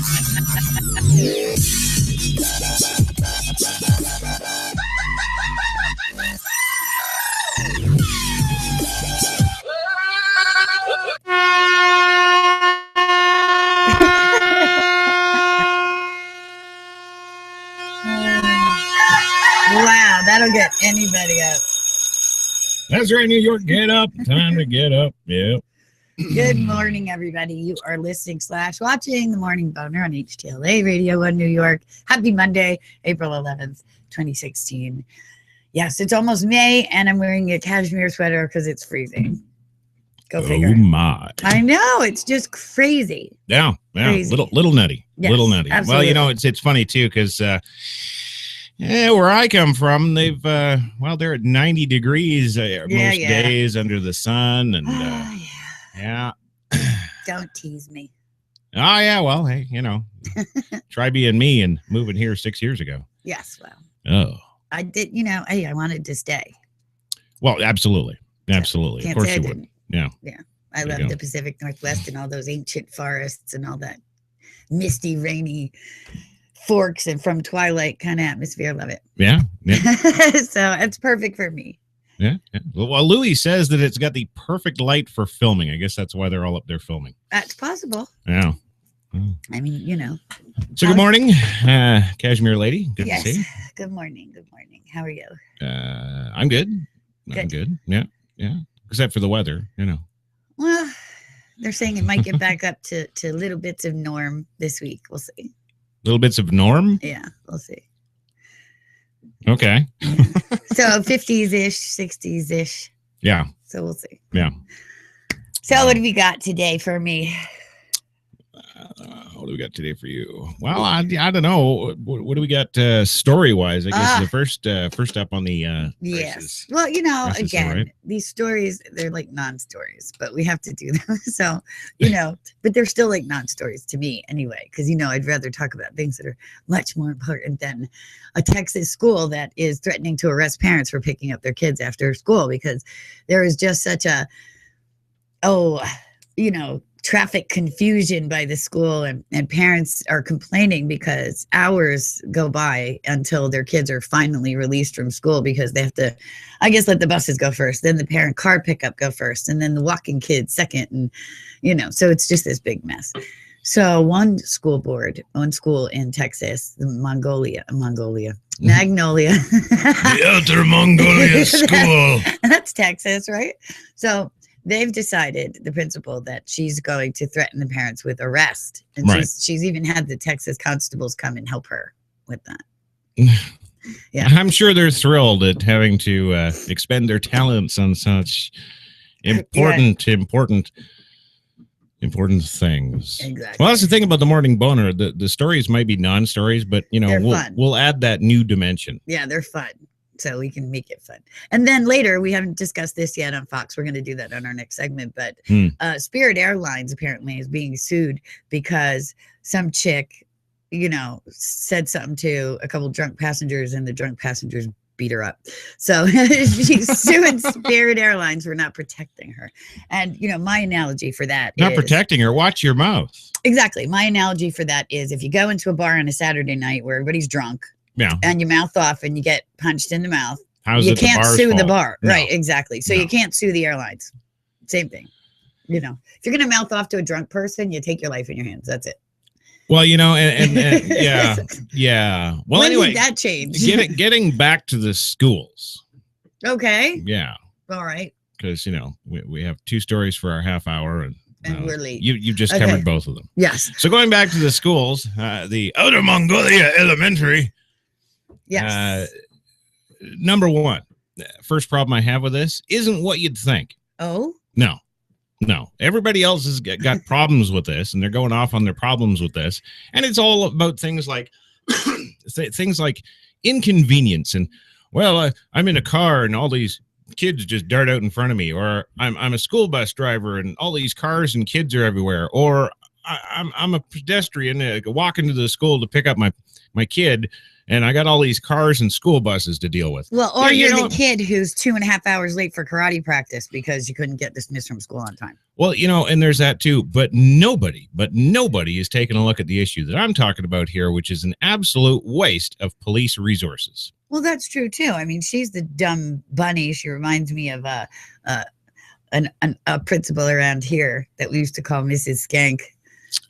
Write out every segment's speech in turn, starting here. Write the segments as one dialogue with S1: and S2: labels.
S1: Wow, that'll get anybody up.
S2: That's right, New York. Get up. Time to get up. Yep.
S1: Good morning, everybody. You are listening / watching The Morning Boner on HTLA Radio 1 New York. Happy Monday, April 11th, 2016. Yes, it's almost May, and I'm wearing a cashmere sweater because it's freezing. Go figure.
S2: Oh, my.
S1: I know. It's just crazy.
S2: Yeah.
S1: Crazy.
S2: Little nutty.
S1: Yes,
S2: little nutty.
S1: absolutely.
S2: Well, you know, it's funny, too, because where I come from, they've, they're at 90 degrees most days under the sun. And, yeah.
S1: Don't tease me.
S2: Oh, yeah. Well, hey, you know, try being me and moving here 6 years ago.
S1: Yes, well.
S2: Oh.
S1: I did, hey, I wanted to stay.
S2: Well, absolutely. Absolutely. Of course you would. Yeah.
S1: Yeah. I love the Pacific Northwest and all those ancient forests and all that misty, rainy forks and from Twilight kind of atmosphere. Love it.
S2: Yeah.
S1: So it's perfect for me.
S2: Yeah. Well, Louis says that it's got the perfect light for filming. I guess that's why they're all up there filming.
S1: That's possible.
S2: Yeah.
S1: I mean,
S2: So good morning, Cashmere Lady. Good to see you.
S1: Good morning. How are you?
S2: I'm good. I'm good. Yeah. Except for the weather,
S1: Well, they're saying it might get back up to little bits of norm this week. We'll see.
S2: Little bits of norm?
S1: Yeah, we'll see.
S2: Okay.
S1: So 50s-ish, 60s-ish.
S2: Yeah.
S1: So we'll see.
S2: Yeah.
S1: So what have you got today for me?
S2: What do we got today for you? Well, I don't know. What do we got story-wise? I guess the first up on the
S1: yes. Well, again, these stories, they're like non-stories, but we have to do them. So, but they're still like non-stories to me anyway, because, I'd rather talk about things that are much more important than a Texas school that is threatening to arrest parents for picking up their kids after school, because there is just such a, traffic confusion by the school, and parents are complaining because hours go by until their kids are finally released from school, because they have to, I guess, let the buses go first, then the parent car pickup go first, and then the walking kids second. And, so it's just this big mess. So one school in Texas, Magnolia.
S2: The Outer Mongolia School.
S1: That's Texas, right? So they've decided, the principal, that she's going to threaten the parents with arrest. And she's even had the Texas constables come and help her with that. Yeah.
S2: I'm sure they're thrilled at having to expend their talents on such important things.
S1: Exactly.
S2: Well, that's the thing about the Morning Boner. The stories might be non-stories, but, we'll add that new dimension.
S1: Yeah, they're fun. So we can make it fun. And then later, we haven't discussed this yet on Fox. We're going to do that on our next segment. But Spirit Airlines apparently is being sued because some chick, said something to a couple drunk passengers, and the drunk passengers beat her up. So she's suing Spirit Airlines for not protecting her. And, my analogy for that
S2: is... Not protecting her. Watch your mouth.
S1: Exactly. My analogy for that is, if you go into a bar on a Saturday night where everybody's drunk, and you mouth off and you get punched in the mouth, you can't sue the bar. No. Right, exactly. So you can't sue the airlines. Same thing. If you're going to mouth off to a drunk person, you take your life in your hands. That's it.
S2: Well, and yeah. Well,
S1: when
S2: anyway,
S1: did that change?
S2: Getting back to the schools.
S1: Okay.
S2: Yeah.
S1: All right.
S2: Because, we have two stories for our half hour, and
S1: we're late.
S2: You've just covered both of them.
S1: Yes.
S2: So going back to the schools, the Outer Mongolia Elementary.
S1: Yes.
S2: Number one, first problem I have with this isn't what you'd think.
S1: Oh?
S2: No. Everybody else has got problems with this, and they're going off on their problems with this. And it's all about things like inconvenience. And, I'm in a car and all these kids just dart out in front of me, or I'm a school bus driver and all these cars and kids are everywhere, or I'm a pedestrian walking to the school to pick up my kid, and I got all these cars and school buses to deal with.
S1: Well, or you're the kid who's 2.5 hours late for karate practice because you couldn't get dismissed from school on time.
S2: Well, and there's that too. But nobody is taking a look at the issue that I'm talking about here, which is an absolute waste of police resources.
S1: Well, that's true too. I mean, she's the dumb bunny. She reminds me of a principal around here that we used to call Mrs. Skank.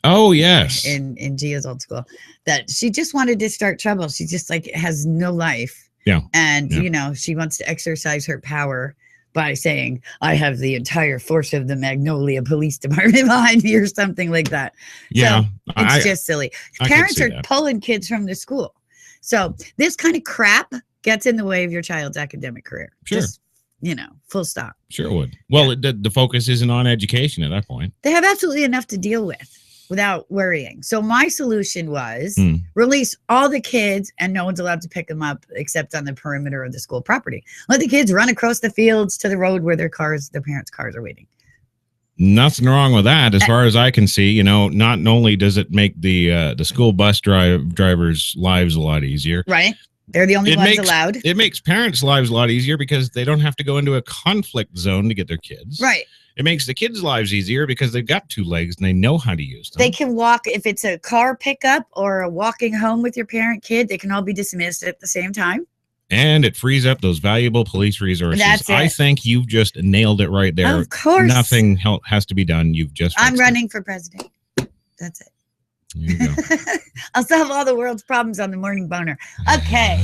S2: Oh, yes.
S1: In Gia's old school, that she just wanted to start trouble. She just has no life.
S2: Yeah.
S1: And, she wants to exercise her power by saying, I have the entire force of the Magnolia Police Department behind me or something like that.
S2: Yeah.
S1: So it's just silly. Parents are pulling kids from the school. So this kind of crap gets in the way of your child's academic career.
S2: Sure.
S1: Just, full stop.
S2: Sure it would. Well, the focus isn't on education at that point.
S1: They have absolutely enough to deal with without worrying. So my solution was release all the kids, and no one's allowed to pick them up except on the perimeter of the school property. Let the kids run across the fields to the road where their parents' cars are waiting.
S2: Nothing wrong with that, as far as I can see. Not only does it make the school bus drivers' lives a lot easier,
S1: right? They're the only ones allowed.
S2: It makes parents' lives a lot easier because they don't have to go into a conflict zone to get their kids.
S1: Right.
S2: It makes the kids' lives easier because they've got 2 legs and they know how to use them.
S1: They can walk. If it's a car pickup or a walking home with your parent kid, they can all be dismissed at the same time.
S2: And it frees up those valuable police resources.
S1: That's it.
S2: I think you've just nailed it right there.
S1: Of course.
S2: Nothing has to be done. I'm
S1: running for president. That's it.
S2: There you go.
S1: I'll solve all the world's problems on the morning boner. Okay.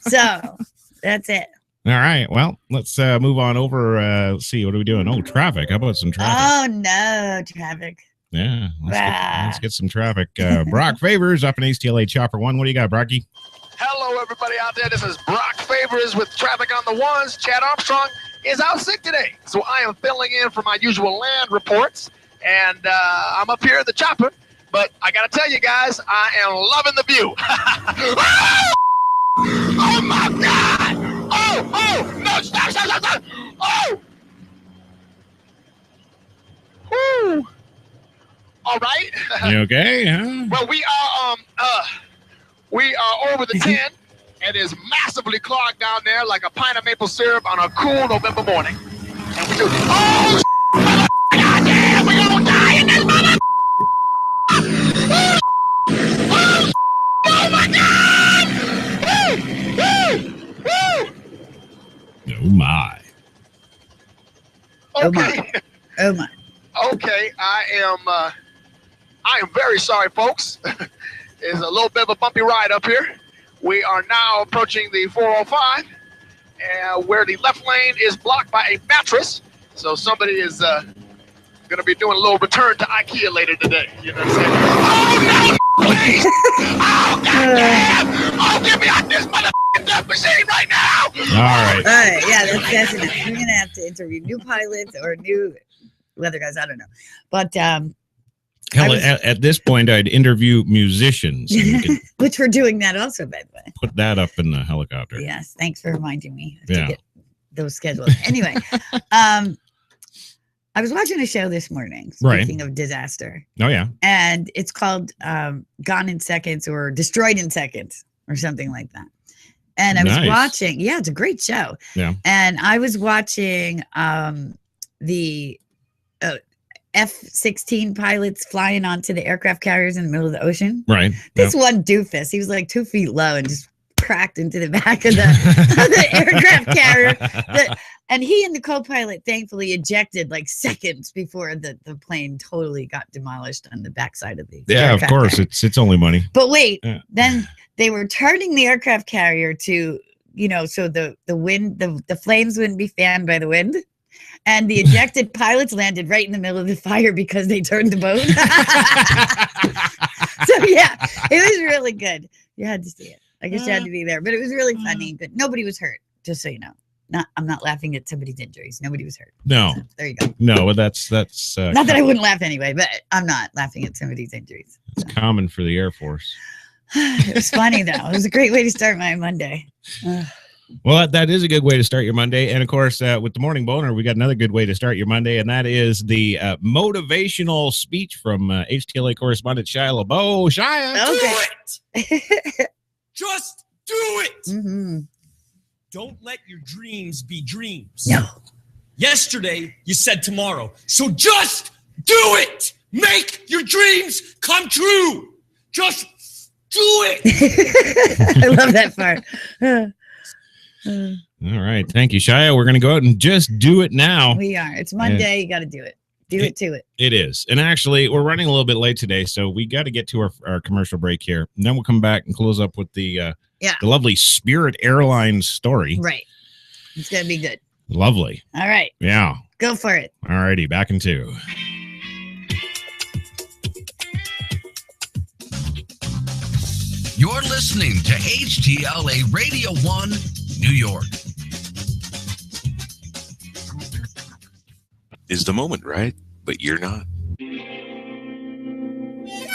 S1: So that's it.
S2: All right. Well, let's move on over. Let's see. What are we doing? Oh, traffic. How about some traffic?
S1: Oh, no, traffic.
S2: Yeah. Let's get some traffic. Brock Favors up in HTLA Chopper 1. What do you got, Brocky?
S3: Hello, everybody out there. This is Brock Favors with traffic on the ones. Chad Armstrong is out sick today, so I am filling in for my usual land reports, and I'm up here at the chopper, but I got to tell you guys, I am loving the view. Oh, my God! Oh, no, stop! Oh! Whew. All right.
S2: You okay? Huh?
S3: Well, we are over the 10. It is massively clogged down there like a pint of maple syrup on a cool November morning. And we do, oh, goddamn, we're gonna die in this mother. Oh my God!
S2: Oh my.
S3: Okay.
S1: Oh my.
S3: Okay, I am very sorry, folks. It's a little bit of a bumpy ride up here. We are now approaching the 405, where the left lane is blocked by a mattress. So somebody is going to be doing a little return to IKEA later today. You know what I'm saying? Oh, no, please! Oh, goddamn! Oh, get me out this motherfucking death machine right now!
S2: All right.
S1: Yeah, that's definite. We're going to have to interview new pilots or new weather guys. I don't know. But
S2: hell, at this point, I'd interview musicians.
S1: Which we're doing that also, by the way.
S2: Put that up in the helicopter.
S1: Yes, thanks for reminding me to
S2: Yeah.
S1: get those scheduled. Anyway, I was watching a show this morning, speaking of disaster.
S2: Oh, yeah.
S1: And it's called Gone in Seconds or Destroyed in Seconds or something like that. And I was watching, it's a great show.
S2: Yeah.
S1: And I was watching the F-16 pilots flying onto the aircraft carriers in the middle of the ocean.
S2: Right.
S1: This one doofus, he was like 2 feet low and just cracked into the back of the aircraft carrier. And he and the co-pilot thankfully ejected like seconds before the plane totally got demolished on the backside of the
S2: of course.
S1: carrier.
S2: It's only money.
S1: But wait, then they were turning the aircraft carrier to, so the wind, the flames wouldn't be fanned by the wind. And the ejected pilots landed right in the middle of the fire because they turned the boat. So yeah, it was really good. You had to see it. I guess you had to be there, but it was really funny. But nobody was hurt, just so you know. I'm not laughing at somebody's injuries. Nobody was hurt.
S2: No.
S1: So, there you go.
S2: No, that's
S1: not that I wouldn't laugh anyway, but I'm not laughing at somebody's injuries.
S2: It's common for the Air Force.
S1: It was funny though. It was a great way to start my Monday.
S2: Well, that is a good way to start your Monday. And of course, with the morning boner, we got another good way to start your Monday, and that is the motivational speech from HTLA correspondent Shia LaBeouf. Shia,
S4: do it. Just do it.
S1: Mm-hmm.
S4: Don't let your dreams be dreams.
S1: No.
S4: Yesterday, you said tomorrow. So just do it. Make your dreams come true. Just do it.
S1: I love that part.
S2: All right. Thank you, Shia. We're going to go out and just do it now.
S1: We are. It's Monday. You got to do it. Do it to it.
S2: It is. And actually, we're running a little bit late today, so we got to get to our commercial break here. And then we'll come back and close up with the lovely Spirit Airlines story.
S1: Right. It's going to be good.
S2: Lovely.
S1: All right.
S2: Yeah.
S1: Go for it.
S2: All righty. Back in 2.
S5: You're listening to HTLA Radio 1, New York.
S6: Is the moment right, but you're not?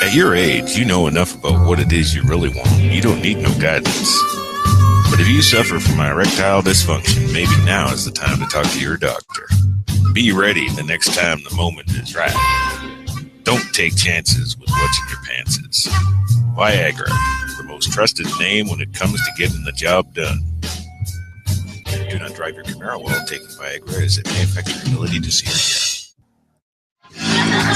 S6: At your age, you know enough about what it is you really want. You don't need no guidance. But if you suffer from erectile dysfunction, maybe now is the time to talk to your doctor. Be ready the next time the moment is right. Don't take chances with what's in your pantses. Viagra, the most trusted name when it comes to getting the job done. Do not drive your Camaro while taking Viagra, as it may affect your ability to see again.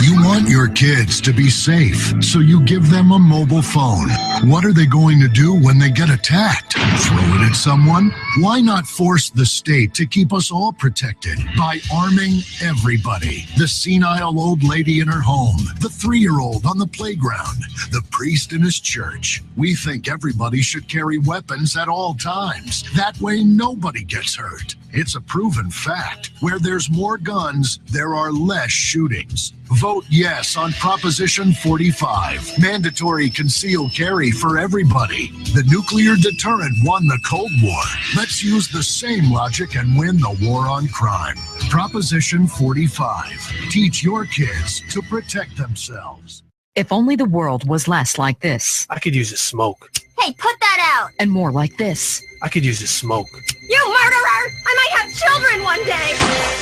S7: You want your kids to be safe, so you give them a mobile phone. What are they going to do when they get attacked? Throw it at someone? Why not force the state to keep us all protected by arming everybody? The senile old lady in her home, the 3-year-old on the playground, the priest in his church. We think everybody should carry weapons at all times. That way nobody gets hurt. It's a proven fact. Where there's more guns, there are less shootings. Vote yes on Proposition 45. Mandatory concealed carry for everybody. The nuclear deterrent won the Cold War. Let's use the same logic and win the war on crime. Proposition 45. Teach your kids to protect themselves.
S8: If only the world was less like this.
S9: I could use a smoke.
S10: Hey, put that out!
S8: And more like this.
S9: I could use a smoke.
S10: You murderer! I might have children one day!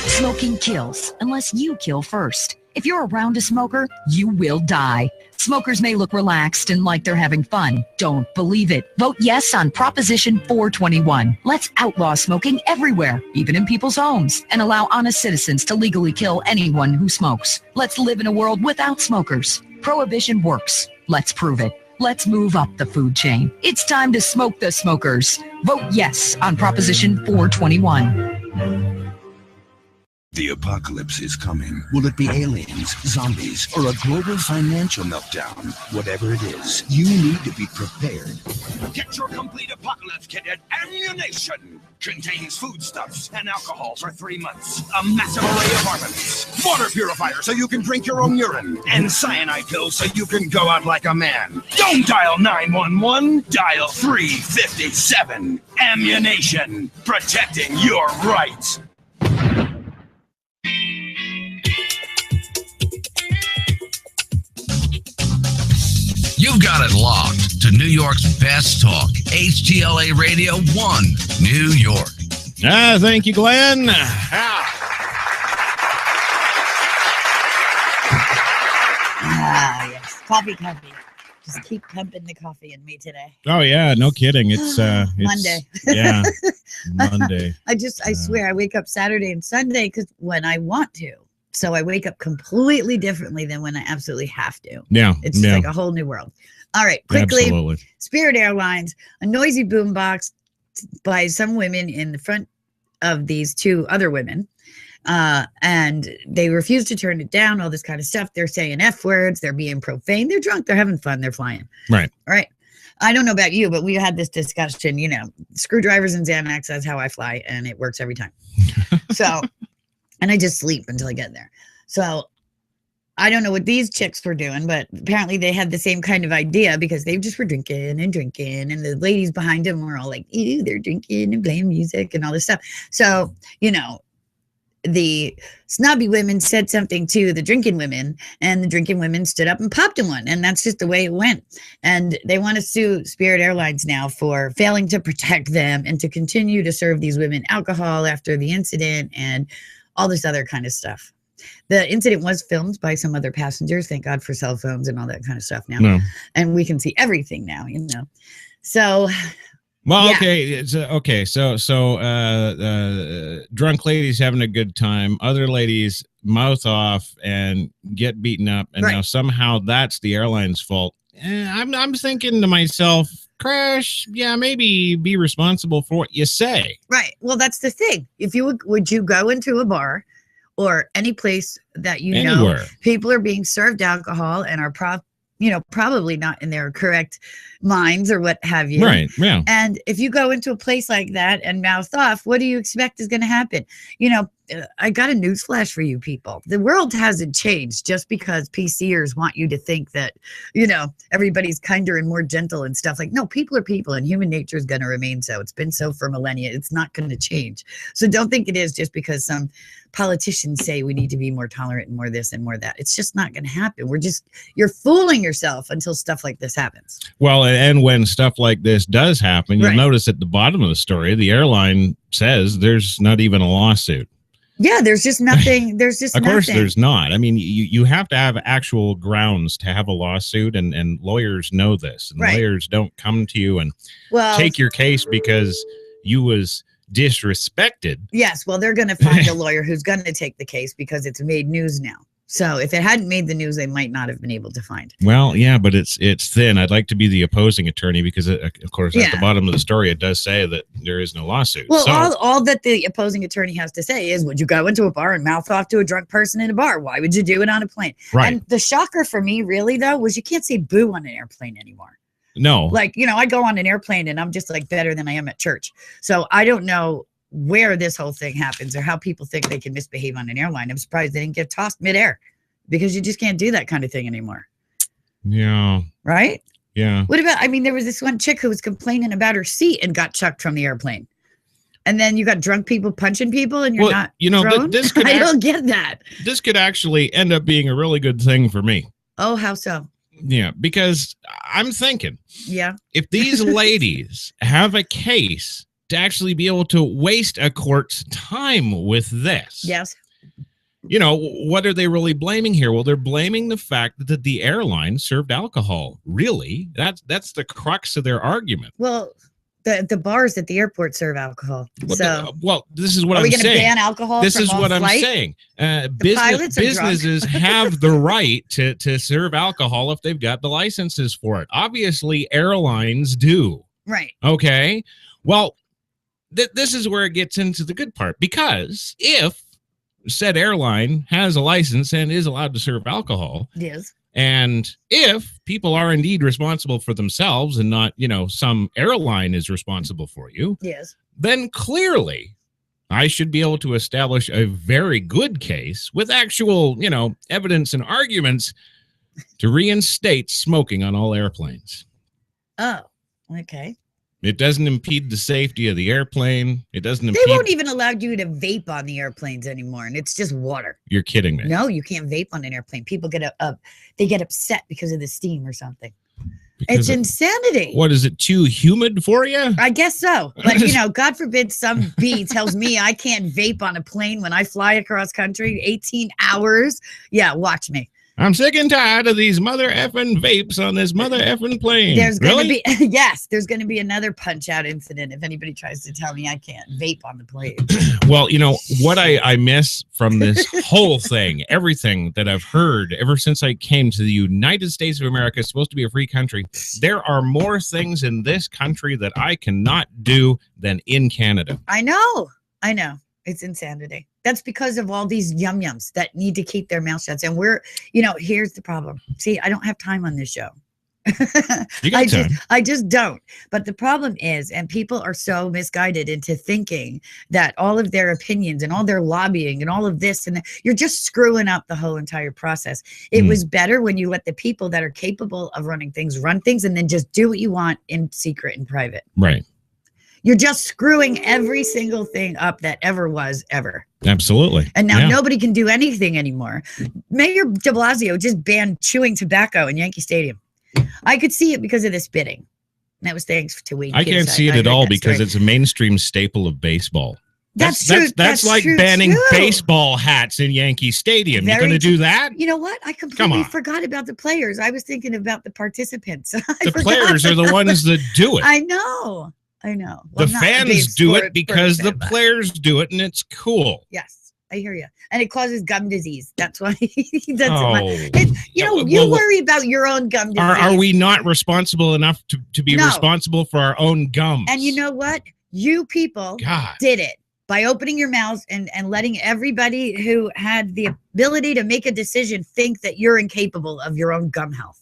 S8: Smoking kills, unless you kill first. If you're around a smoker, you will die. Smokers may look relaxed and like they're having fun. Don't believe it. Vote yes on Proposition 421. Let's outlaw smoking everywhere, even in people's homes, and allow honest citizens to legally kill anyone who smokes. Let's live in a world without smokers. Prohibition works. Let's prove it. Let's move up the food chain. It's time to smoke the smokers. Vote yes on Proposition 421.
S11: The apocalypse is coming. Will it be aliens, zombies, or a global financial meltdown? Whatever it is, you need to be prepared.
S12: Get your complete apocalypse kit at Ammunition. Contains foodstuffs and alcohol for 3 months. A massive array of armaments. Water purifier so you can drink your own urine. And cyanide pills so you can go out like a man. Don't dial 911. Dial 357. Ammunition. Protecting your rights.
S5: You've got it locked to New York's best talk, HTLA Radio 1, New York.
S2: Thank you, Glenn.
S1: Yes. Coffee. Just keep pumping the coffee in me today.
S2: Oh, yeah. No kidding. It's
S1: Monday.
S2: Yeah. Monday.
S1: I swear I wake up Saturday and Sunday because when I want to. So I wake up completely differently than when I absolutely have to.
S2: Yeah.
S1: It's like a whole new world. All right, quickly.
S2: Absolutely.
S1: Spirit Airlines, a noisy boombox by some women in the front of these 2 other women. And they refuse to turn it down, all this kind of stuff. They're saying F words. They're being profane. They're drunk. They're having fun. They're flying.
S2: Right.
S1: All right. I don't know about you, but we had this discussion, screwdrivers and Xanax. That's how I fly. And it works every time. So... And I just sleep until I get there. So I don't know what these chicks were doing, but apparently they had the same kind of idea because they just were drinking. And the ladies behind them were all like, ew, they're drinking and playing music and all this stuff. So, the snobby women said something to the drinking women, and the drinking women stood up and popped in one, and that's just the way it went. And they want to sue Spirit Airlines now for failing to protect them and to continue to serve these women alcohol after the incident and all this other kind of stuff. The incident was filmed by some other passengers. Thank God for cell phones and all that kind of stuff now.
S2: No.
S1: And we can see everything now, you know. So...
S2: Well,
S1: yeah.
S2: okay, it's okay. So, drunk ladies having a good time, other ladies mouth off and get beaten up, and now somehow that's the airline's fault. I'm thinking to myself, Crash, yeah, maybe be responsible for what you say.
S1: Right. Well, that's the thing. If you would you go into a bar or any place that you know people are being served alcohol and are probably not in their correct minds or what have you.
S2: Right. Yeah.
S1: And if you go into a place like that and mouth off, what do you expect is going to happen? You know, I got a newsflash for you people. The world hasn't changed just because PCers want you to think that, you know, everybody's kinder and more gentle and stuff. Like, no, people are people and human nature is going to remain so. It's been so for millennia. It's not going to change. So don't think it is just because some politicians say we need to be more tolerant and more this and more that. It's just not going to happen. You're fooling yourself until stuff like this happens.
S2: Well, and when stuff like this does happen, you'll notice at the bottom of the story, the airline says there's not even a lawsuit.
S1: Yeah, there's just nothing. There's just
S2: of course there's not. I mean, you have to have actual grounds to have a lawsuit, and lawyers know this. And lawyers don't come to you and take your case because you was disrespected.
S1: Yes, well, they're going to find a lawyer who's going to take the case because it's made news now. So if it hadn't made the news, they might not have been able to find it.
S2: Well, yeah, but it's thin. I'd like to be the opposing attorney because, of course, at the bottom of the story, it does say that there is no lawsuit.
S1: Well, all that the opposing attorney has to say is, would you go into a bar and mouth off to a drunk person in a bar? Why would you do it on a plane?
S2: Right.
S1: And the shocker for me, really, though, was you can't say boo on an airplane anymore.
S2: No.
S1: Like, you know, I go on an airplane and I'm just like better than I am at church. So I don't know where this whole thing happens or how people think they can misbehave on an airline. I'm surprised they didn't get tossed midair. Because you just can't do that kind of thing anymore.
S2: Yeah.
S1: Right?
S2: Yeah.
S1: What about, I mean, there was this one chick who was complaining about her seat and got chucked from the airplane. And then you got drunk people punching people and you're not thrown?
S2: This could
S1: I don't get that.
S2: This could actually end up being a really good thing for me.
S1: Oh, how so?
S2: Yeah, because I'm thinking.
S1: Yeah.
S2: If these ladies have a case to actually be able to waste a court's time with this.
S1: Yes.
S2: You know, what are they really blaming here? Well, they're blaming the fact that the airline served alcohol. Really? That's the crux of their argument.
S1: Well, the bars at the airport serve alcohol.
S2: Well, this is what I'm saying. Are we going to
S1: ban alcohol?
S2: This is what I'm saying. Businesses have the right to serve alcohol if they've got the licenses for it. Obviously, airlines do.
S1: Right.
S2: Okay. Well, this is where it gets into the good part, because if said airline has a license and is allowed to serve alcohol.
S1: Yes.
S2: And if people are indeed responsible for themselves and not, you know, some airline is responsible for you.
S1: Yes.
S2: Then clearly I should be able to establish a very good case with actual, you know, evidence and arguments to reinstate smoking on all airplanes.
S1: Oh, okay.
S2: It doesn't impede the safety of the airplane. It doesn't impede.
S1: They won't even allow you to vape on the airplanes anymore, and it's just water.
S2: You're kidding me.
S1: No, you can't vape on an airplane. People get they get upset because of the steam or something. It's insanity.
S2: What is it, too humid for you?
S1: I guess so. But, you know, God forbid some bee tells me I can't vape on a plane when I fly across country 18 hours. Yeah, watch me.
S2: I'm sick and tired of these mother effing vapes on this mother effing plane.
S1: There's going to be, yes, there's going to be another punch out incident if anybody tries to tell me I can't vape on the plane.
S2: Well, you know, what I miss from this whole thing, everything that I've heard ever since I came to the United States of America, it's supposed to be a free country. There are more things in this country that I cannot do than in Canada.
S1: I know. It's insanity. That's because of all these yum-yums that need to keep their mouth shut. And we're, you know, here's the problem. See, I don't have time on this show.
S2: You got time.
S1: I just don't. But the problem is, and people are so misguided into thinking that all of their opinions and all their lobbying and all of this and that, you're just screwing up the whole entire process. It was better when you let the people that are capable of running things run things and then just do what you want in secret and private.
S2: Right.
S1: You're just screwing every single thing up that ever was ever.
S2: Absolutely.
S1: And now nobody can do anything anymore. Mayor de Blasio just banned chewing tobacco in Yankee Stadium. I could see it because of the spitting. That was thanks to Wade.
S2: I can't see it at all because it's a mainstream staple of baseball.
S1: That's true.
S2: That's like
S1: true
S2: banning
S1: too.
S2: baseball hats in Yankee Stadium. You're going to do that?
S1: You know what? I completely forgot about the players. I was thinking about the participants.
S2: The players are the ones that do it.
S1: I know. Well,
S2: the fans do it because the players do it, and it's cool.
S1: Yes, I hear you. And it causes gum disease. That's why. You worry about your own gum disease.
S2: Are we not responsible enough to be responsible for our own gums?
S1: And you know what? You people did it by opening your mouths and letting everybody who had the ability to make a decision think that you're incapable of your own gum health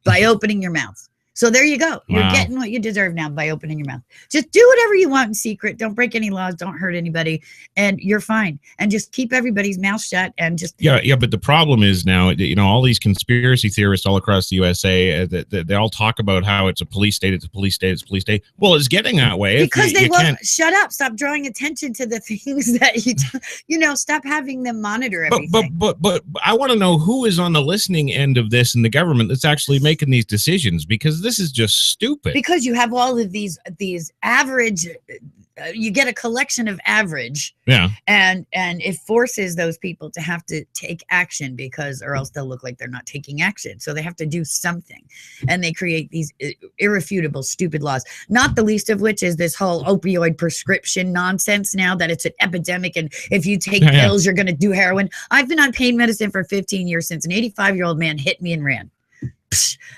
S1: by opening your mouths. So there you go. You're getting what you deserve now by opening your mouth. Just do whatever you want in secret. Don't break any laws. Don't hurt anybody. And you're fine. And just keep everybody's mouth shut and just...
S2: Yeah, but the problem is now, all these conspiracy theorists all across the USA, they all talk about how it's a police state, it's a police state, it's a police state. Well, it's getting that way.
S1: Because they won't shut up. Stop drawing attention to the things that stop having them monitor everything.
S2: But I want to know who is on the listening end of this in the government that's actually making these decisions, because this is just stupid.
S1: Because you have all of these average, you get a collection of average, and it forces those people to have to take action or else they'll look like they're not taking action. So they have to do something, and they create these irrefutable, stupid laws. Not the least of which is this whole opioid prescription nonsense now that it's an epidemic, and if you take pills, you're going to do heroin. I've been on pain medicine for 15 years since an 85-year-old man hit me and ran.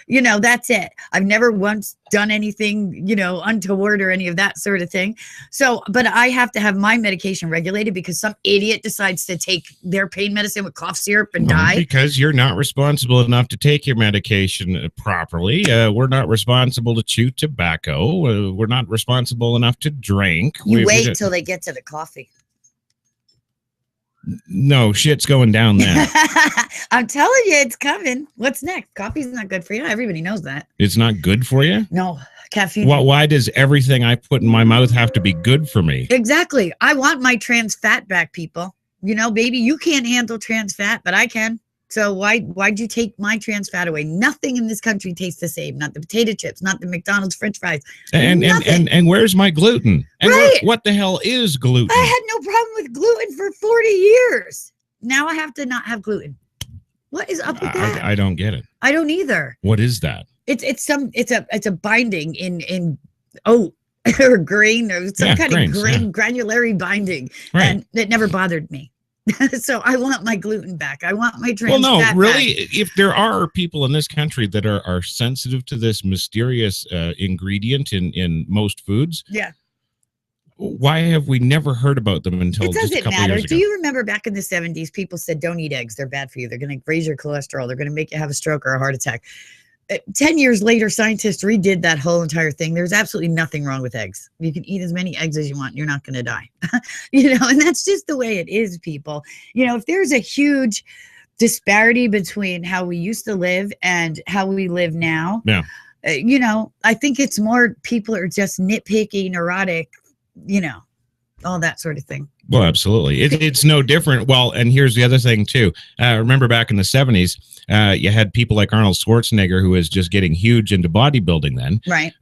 S1: That's it. I've never once done anything, untoward or any of that sort of thing. So, but I have to have my medication regulated because some idiot decides to take their pain medicine with cough syrup and die.
S2: Because you're not responsible enough to take your medication properly. We're not responsible to chew tobacco. We're not responsible enough to drink.
S1: You wait till they get to the coffee.
S2: No, shit's going down there.
S1: I'm telling you, it's coming. What's next? Coffee's not good for you. Everybody knows that.
S2: It's not good for you?
S1: No, caffeine.
S2: Why does everything I put in my mouth have to be good for me?
S1: Exactly. I want my trans fat back, people. Baby, you can't handle trans fat, but I can. So why'd you take my trans fat away? Nothing in this country tastes the same. Not the potato chips, not the McDonald's French fries.
S2: And where's my gluten? And what the hell is gluten?
S1: I had no problem with gluten for 40 years. Now I have to not have gluten. What is up with that?
S2: I don't get it.
S1: I don't either.
S2: What is that?
S1: It's a binding in oat or grain or some kind of granulary binding, and it never bothered me. So I want my gluten back. I want my trans fat
S2: back. If there are people in this country that are sensitive to this mysterious ingredient in most foods, why have we never heard about them until just a couple years ago?
S1: Do you remember back in the 70s, people said, don't eat eggs. They're bad for you. They're going to raise your cholesterol. They're going to make you have a stroke or a heart attack. 10 years later, scientists redid that whole entire thing. There's absolutely nothing wrong with eggs. You can eat as many eggs as you want. You're not going to die. And that's just the way it is, people. If there's a huge disparity between how we used to live and how we live now, I think it's more people are just nitpicky, neurotic, all that sort of thing.
S2: Well, absolutely. It's no different. Well, and here's the other thing, too. Remember back in the 70s, you had people like Arnold Schwarzenegger, who was just getting huge into bodybuilding then.
S1: Right.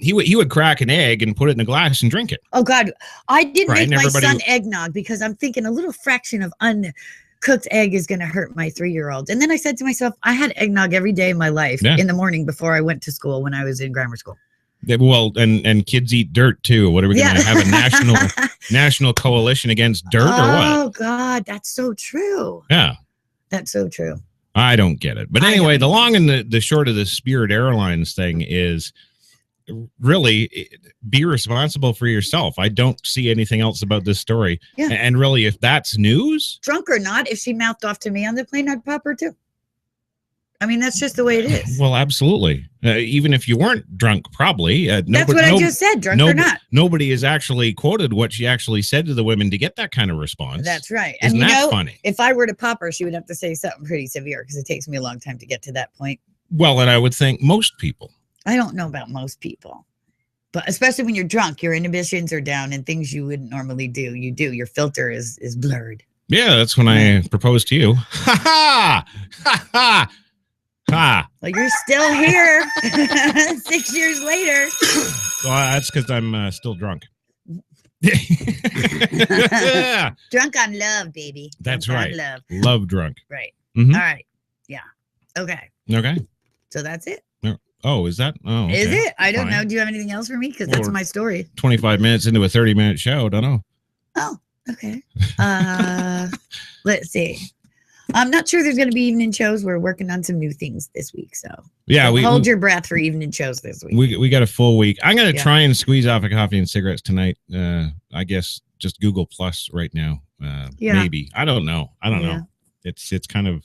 S2: He would crack an egg and put it in a glass and drink it.
S1: Oh, God. I did make my son eggnog because I'm thinking a little fraction of uncooked egg is going to hurt my 3-year-old. And then I said to myself, I had eggnog every day of my life in the morning before I went to school when I was in grammar school.
S2: Yeah, well, and kids eat dirt too. What are we going to have a national coalition against dirt or what?
S1: Oh God, that's so true.
S2: Yeah,
S1: that's so true.
S2: I don't get it. But anyway, the long and the short of the Spirit Airlines thing is really be responsible for yourself. I don't see anything else about this story. Yeah. And really, if that's news,
S1: drunk or not, if she mouthed off to me on the plane, I'd pop her too. I mean, that's just the way it is.
S2: Well, absolutely. Even if you weren't drunk, probably.
S1: That's what I just said, drunk or not.
S2: Nobody has actually quoted what she actually said to the women to get that kind of response.
S1: That's right.
S2: Isn't that funny?
S1: If I were to pop her, she would have to say something pretty severe because it takes me a long time to get to that point.
S2: Well, and I would think most people.
S1: I don't know about most people. But especially when you're drunk, your inhibitions are down and things you wouldn't normally do. You do. Your filter is blurred.
S2: Yeah, that's when I proposed to you. Ha ha! Ha ha! Ha!
S1: Well, you're still here 6 years later.
S2: Well, that's because I'm still drunk.
S1: Drunk on love, baby.
S2: That's
S1: Drunk
S2: right.
S1: on love.
S2: Love drunk.
S1: Right.
S2: Mhm.
S1: All right. Yeah. Okay.
S2: Okay.
S1: So that's it.
S2: Oh, is that? Oh, okay.
S1: Is it? I don't
S2: Fine.
S1: know. Do you have anything else for me? Because that's
S2: Or-
S1: my story.
S2: 25 minutes into a 30-minute show. Don't know.
S1: Oh, okay. Let's see. I'm not sure there's going to be evening shows. We're working on some new things this week. So
S2: Yeah, we
S1: hold your breath for evening shows this week.
S2: we got a full week. I'm gonna
S1: Yeah.
S2: try and squeeze off a coffee and cigarettes tonight. I guess just Google Plus right now.
S1: Yeah.
S2: Maybe. I don't know.
S1: Yeah.
S2: know. It's kind of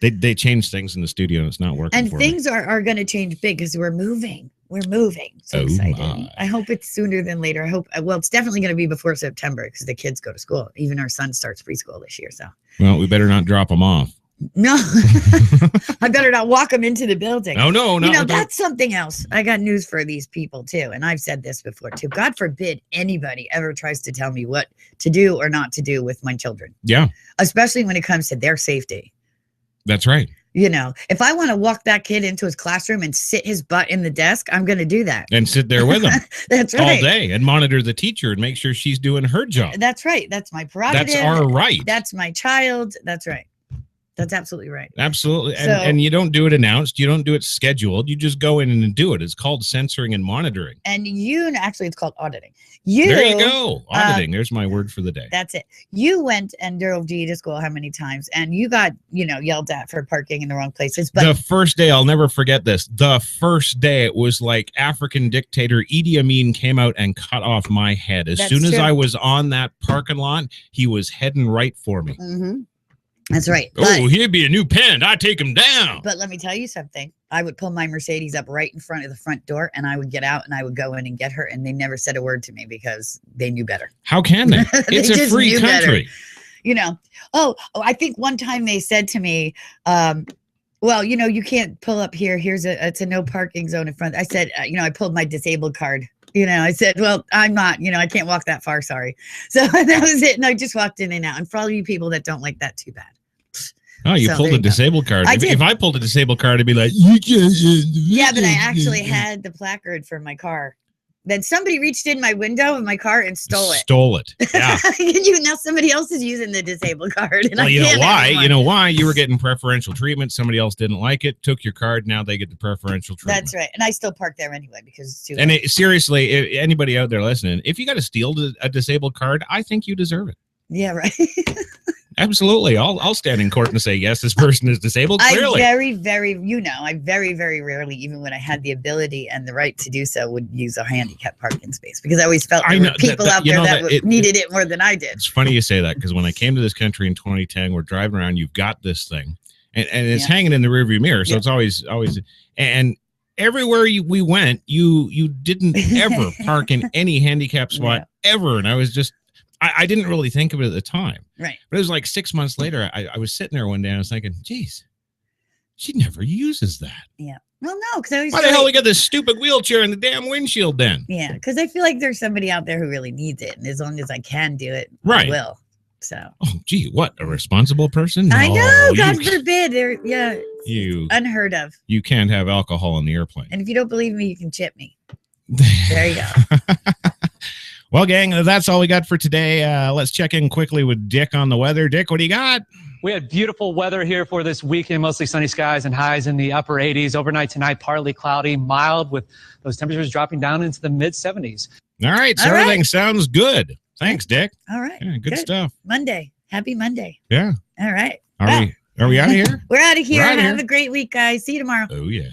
S2: they changed things in the studio and it's not working.
S1: And
S2: for
S1: things are going to change big because we're moving. We're moving. So
S2: Oh,
S1: excited.
S2: my.
S1: I hope it's sooner than later. I hope, well, it's definitely going to be before September because the kids go to school. Even our son starts preschool this year. So,
S2: me. Well, we better not drop them off.
S1: no, I better not walk them into the building.
S2: Oh no, no.
S1: You know,
S2: don't-
S1: that's something else. I got news for these people too. And I've said this before too. God forbid anybody ever tries to tell me what to do or not to do with my children,
S2: Yeah,
S1: especially when it comes to their safety.
S2: that's right.
S1: You know, if I want to walk that kid into his classroom and sit his butt in the desk, I'm going to do that.
S2: And sit there with them
S1: That's
S2: all
S1: right.
S2: day and monitor the teacher and make sure she's doing her job.
S1: That's right. That's my prerogative.
S2: That's our right.
S1: That's my child. That's right. That's absolutely right.
S2: Absolutely. And,
S1: So-
S2: and you don't do it announced. You don't do it scheduled. You just go in and do it. It's called censoring and monitoring.
S1: And actually, it's called auditing.
S2: There you go. Auditing. There's my word for the day.
S1: That's it. You went and drove G to school how many times? And you got, yelled at for parking in the wrong places. But
S2: The first day, I'll never forget this. The first day, it was like African dictator Idi Amin came out and cut off my head. As
S1: That's
S2: soon as
S1: true.
S2: I was on that parking lot, he was heading right for me.
S1: Mhm. That's right.
S2: Oh, he'd be a new pen. I take him down.
S1: But let me tell you something. I would pull my Mercedes up right in front of the front door and I would get out and I would go in and get her. And they never said a word to me because they knew better.
S2: How can they?
S1: They
S2: It's a
S1: just
S2: free
S1: knew better.
S2: country.
S1: I think one time they said to me, well, you can't pull up here. It's a no parking zone in front. I said, I pulled my disabled card. I said, well, I'm not, I can't walk that far. Sorry. So that was it. And I just walked in and out. And for all you people that don't like that, too bad.
S2: Oh, you
S1: So
S2: pulled
S1: there
S2: a
S1: you go.
S2: disabled card.
S1: I
S2: If,
S1: did.
S2: if I pulled a disabled card, I'd be like, you can't.
S1: Yeah, but I actually had the placard for my car. Then somebody reached in my window of my car and stole it.
S2: Stole it. Yeah.
S1: Now somebody else is using the disabled card. And
S2: Well,
S1: I
S2: you know
S1: can't
S2: why?
S1: anymore.
S2: You know why? You were getting preferential treatment. Somebody else didn't like it, took your card. Now they get the preferential treatment.
S1: That's right. And I still park there anyway because it's too
S2: And
S1: late.
S2: seriously, anybody out there listening, if you got to steal a disabled card, I think you deserve it.
S1: Yeah, right.
S2: Absolutely. I'll stand in court and say, yes, this person is disabled.
S1: I
S2: Clearly.
S1: very, very, I very, very rarely, even when I had the ability and the right to do so, would use a handicapped parking space because I always felt
S2: I
S1: there
S2: know
S1: were people
S2: that-
S1: out
S2: you
S1: there
S2: know
S1: that,
S2: that
S1: needed it more than I did.
S2: It's funny you say that because when I came to this country in 2010, we're driving around, you've got this thing and it's hanging in the rearview mirror. So it's always, and everywhere we went, you didn't ever park in any handicap spot ever. And I was just, I didn't really think of it at the time.
S1: Right.
S2: But it was like 6 months later, I was sitting there one day and I was thinking, geez, she never uses that.
S1: Yeah. Well, no, because I always
S2: Why the
S1: feel
S2: hell we
S1: like-
S2: got this stupid wheelchair in the damn windshield then?
S1: Yeah, because I feel like there's somebody out there who really needs it. And as long as I can do it,
S2: Right.
S1: I will. So
S2: Oh, gee, what? A responsible person?
S1: I
S2: No,
S1: know, God
S2: you,
S1: forbid. It's
S2: you,
S1: unheard of.
S2: you can't have alcohol in the airplane.
S1: And if you don't believe me, you can chip me. There you go.
S2: Well, gang, that's all we got for today. Let's check in quickly with Dick on the weather. Dick, what do you got?
S13: We had beautiful weather here for this weekend, mostly sunny skies and highs in the upper 80s. Overnight tonight, partly cloudy, mild with those temperatures dropping down into the mid 70s.
S2: All right, so
S1: All right.
S2: everything sounds good. Thanks, Dick.
S1: All right.
S2: Yeah, good stuff.
S1: Monday. Happy Monday.
S2: Yeah.
S1: All right.
S2: Are we out of here?
S1: We're out of here.
S2: We're outta
S1: Have
S2: here.
S1: a great week, guys. See you tomorrow.
S2: Oh, yeah.